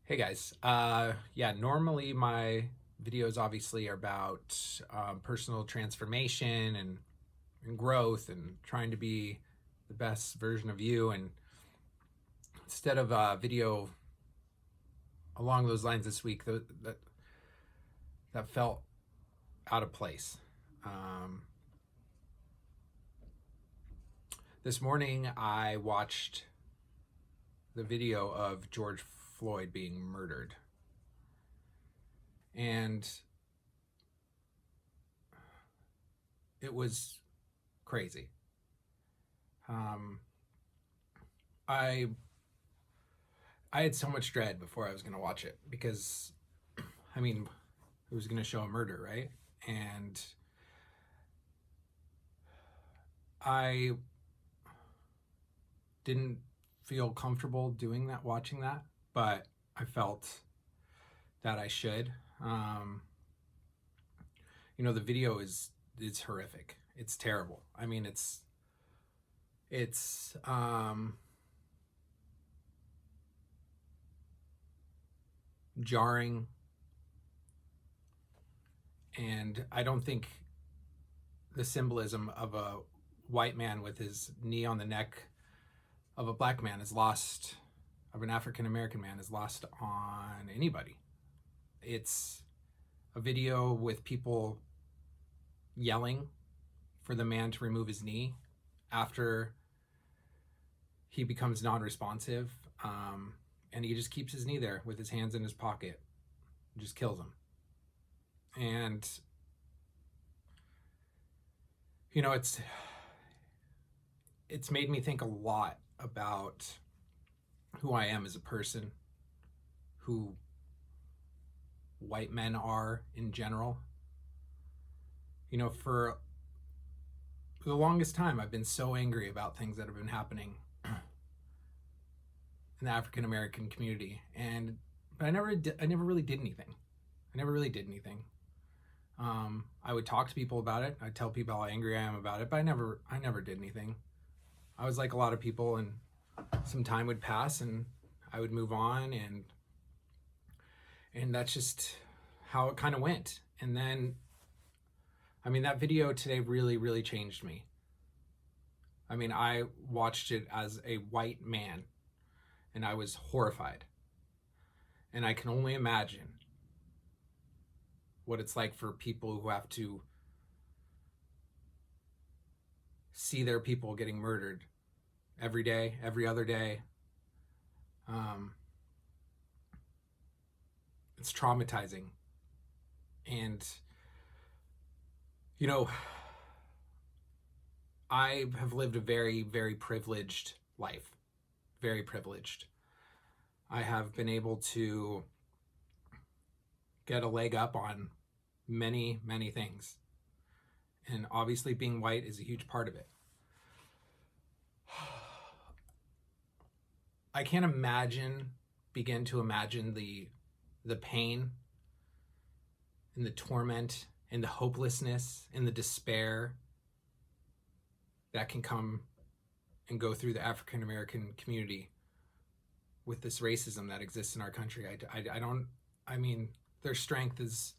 Hey guys, normally my videos obviously are about personal transformation and growth and trying to be the best version of you. And instead of a video along those lines this week, that felt out of place. Um, this morning I watched the video of George Floyd being murdered. And it was crazy. Um, I I had so much dread before I was going to watch it because, I mean, it was going to show a murder, right? And I didn't feel comfortable doing that, watching that, but I felt that I should. Um, the video is horrific. It's terrible. I mean, it's jarring, and I don't think the symbolism of a white man with his knee on the neck of a black man is lost, of an African American man is lost on anybody. It's a video with people yelling for the man to remove his knee after he becomes non-responsive, and he just keeps his knee there with his hands in his pocket and just kills him. And it's made me think a lot about who I am as a person, who white men are in general. For the longest time, I've been so angry about things that have been happening in the African American community, but I never really did anything. I never really did anything. I would talk to people about it. I'd tell people how angry I am about it, but I never did anything. I was like a lot of people, and some time would pass, and I would move on, and that's just how it kind of went. And then, that video today really, really changed me. I watched it as a white man, and I was horrified. And I can only imagine what it's like for people who have to see their people getting murdered every day, every other day. It's traumatizing. And, I have lived a very, very privileged life. Very privileged. I have been able to get a leg up on many, many things. And obviously being white is a huge part of it. I can't begin to imagine the pain and the torment and the hopelessness and the despair that can come and go through the African American community with this racism that exists in our country. Their strength is,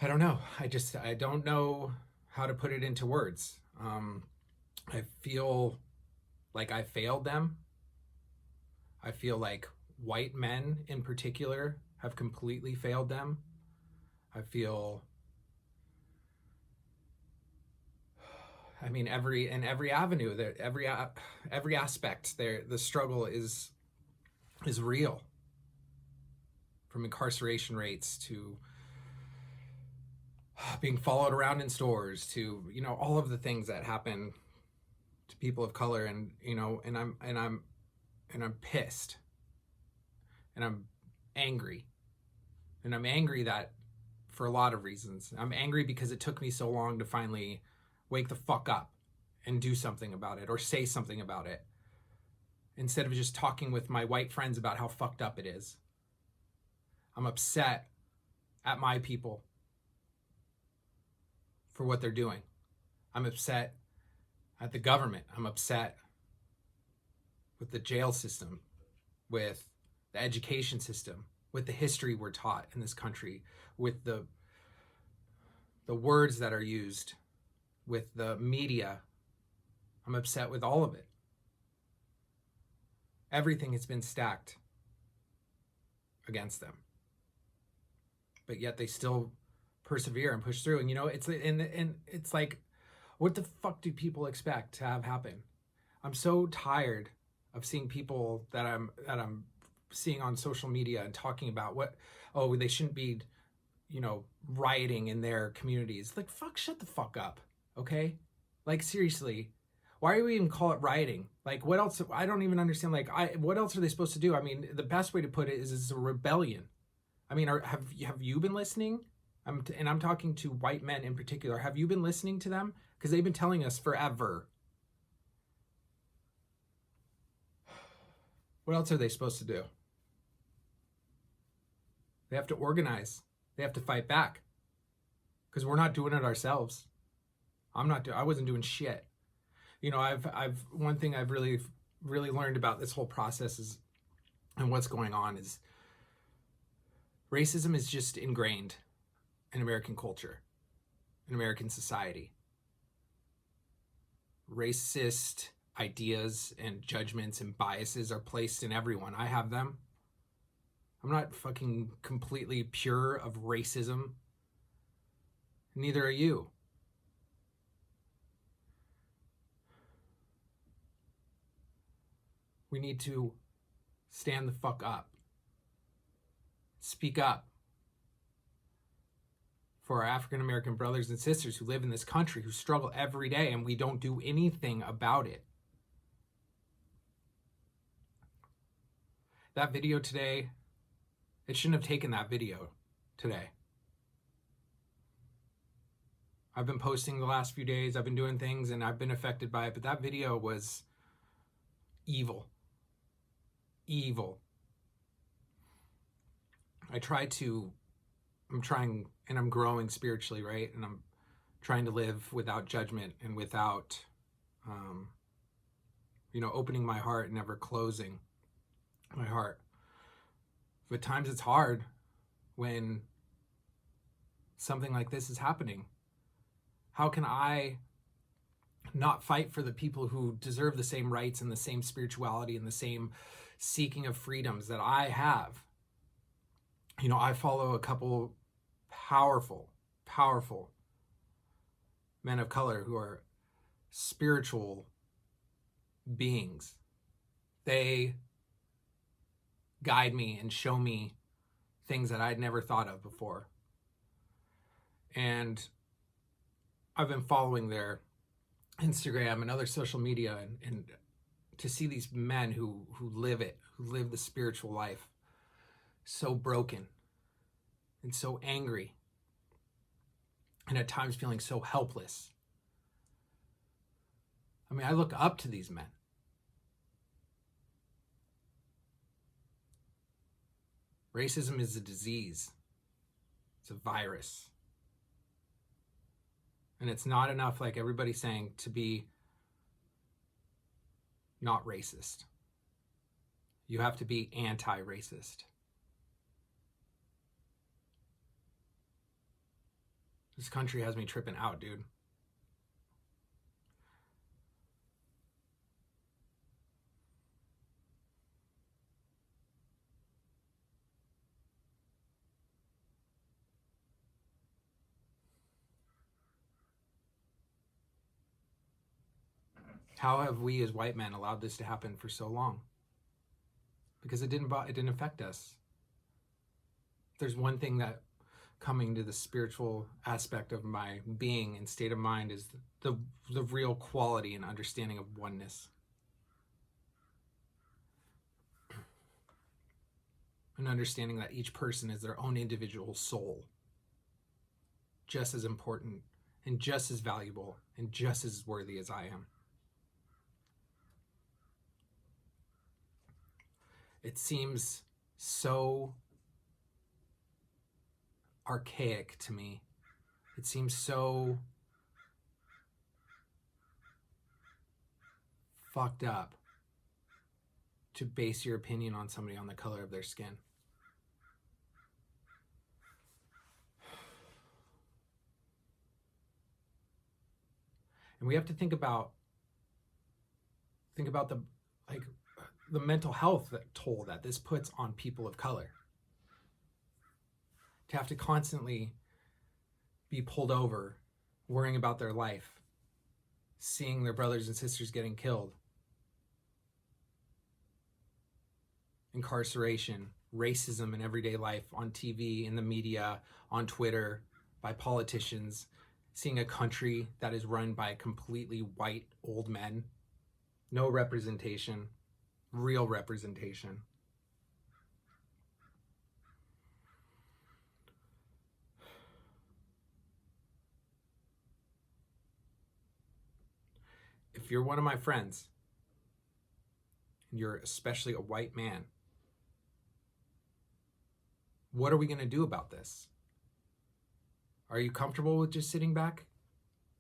I don't know. I don't know how to put it into words. I feel like I failed them. I feel like white men in particular have completely failed them. I feel, every avenue, every aspect there, the struggle is real. From incarceration rates to being followed around in stores to all of the things that happen to people of color, and I'm pissed, and I'm angry, that for a lot of reasons. I'm angry because it took me so long to finally wake the fuck up and do something about it or say something about it, instead of just talking with my white friends about how fucked up it is. I'm upset at my people for what they're doing. I'm upset at the government. I'm upset with the jail system, with the education system, with the history we're taught in this country, with the words that are used, with the media. I'm upset with all of it. Everything has been stacked against them. But yet they still persevere and push through. And it's like, what the fuck do people expect to have happen? I'm so tired of seeing people that I'm seeing on social media and talking about they shouldn't be, rioting in their communities. Like, fuck, shut the fuck up, okay? Like, seriously, why do we even call it rioting? Like, what else? I don't even understand. Like, what else are they supposed to do? I mean, the best way to put it is it's a rebellion. I mean, have you been listening? I'm talking to white men in particular. Have you been listening to them? Because they've been telling us forever. What else are they supposed to do? They have to organize. They have to fight back. Because we're not doing it ourselves. I wasn't doing shit. One thing I've really learned about this whole process is, and what's going on is, racism is just ingrained in American culture, in American society. Racist ideas and judgments and biases are placed in everyone. I have them. I'm not fucking completely pure of racism. Neither are you. We need to stand the fuck up. Speak up for our African American brothers and sisters who live in this country, who struggle every day, and we don't do anything about it. That video today, it shouldn't have taken that video today. I've been posting the last few days, I've been doing things, and I've been affected by it, but that video was evil. Evil. I'm trying, and I'm growing spiritually, right? And I'm trying to live without judgment and without, opening my heart and never closing my heart. But at times it's hard when something like this is happening. How can I not fight for the people who deserve the same rights and the same spirituality and the same seeking of freedoms that I have? I follow a couple powerful men of color who are spiritual beings. They guide me and show me things that I'd never thought of before. And I've been following their Instagram and other social media, and to see these men who live it, who live the spiritual life, so broken and so angry, and at times feeling so helpless. I mean, I look up to these men. Racism is a disease. It's a virus. And it's not enough, like everybody's saying, to be not racist. You have to be anti-racist. This country has me tripping out, dude. How have we as white men allowed this to happen for so long? Because it didn't affect us. There's one thing that, coming to the spiritual aspect of my being and state of mind, is the real quality and understanding of oneness. And understanding that each person is their own individual soul, just as important and just as valuable and just as worthy as I am. It seems so archaic to me. It seems so fucked up to base your opinion on somebody on the color of their skin. And we have to think about the mental health toll that this puts on people of color. To have to constantly be pulled over, worrying about their life, seeing their brothers and sisters getting killed, incarceration, racism in everyday life, on TV, in the media, on Twitter, by politicians, seeing a country that is run by completely white old men, no representation, real representation. If you're one of my friends, and you're especially a white man, what are we going to do about this? Are you comfortable with just sitting back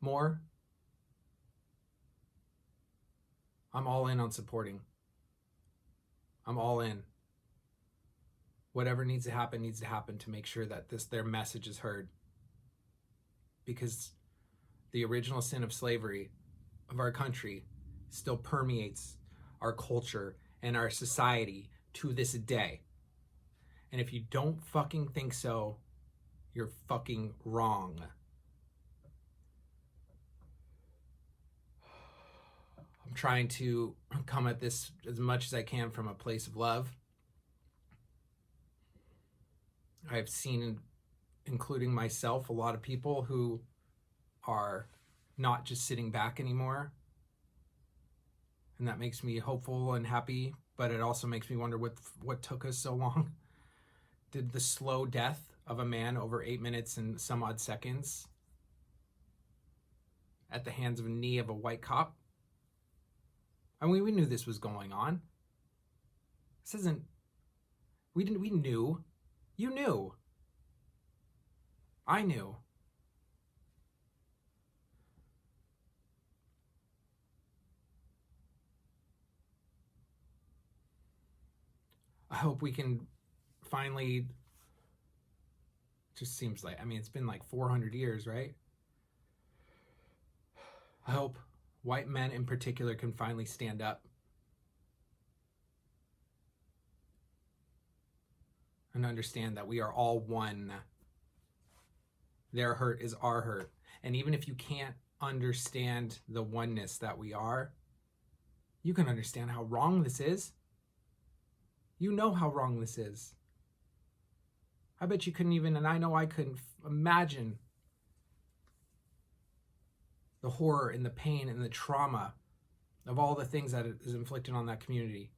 more? I'm all in on supporting. I'm all in. Whatever needs to happen to make sure that their message is heard. Because the original sin of slavery of our country still permeates our culture and our society to this day. And if you don't fucking think so, you're fucking wrong. I'm trying to come at this as much as I can from a place of love. I've seen, including myself, a lot of people who are not just sitting back anymore. And that makes me hopeful and happy, but it also makes me wonder what took us so long. Did the slow death of a man over 8 minutes and some odd seconds at the hands of a knee of a white cop? I mean, we knew this was going on. This isn't, we knew. You knew. I knew. I hope we can finally, just seems like, I mean, it's been like 400 years, right? I hope white men in particular can finally stand up and understand that we are all one. Their hurt is our hurt. And even if you can't understand the oneness that we are, you can understand how wrong this is. You know how wrong this is. I bet you couldn't even, and I know I couldn't imagine the horror and the pain and the trauma of all the things that is inflicted on that community.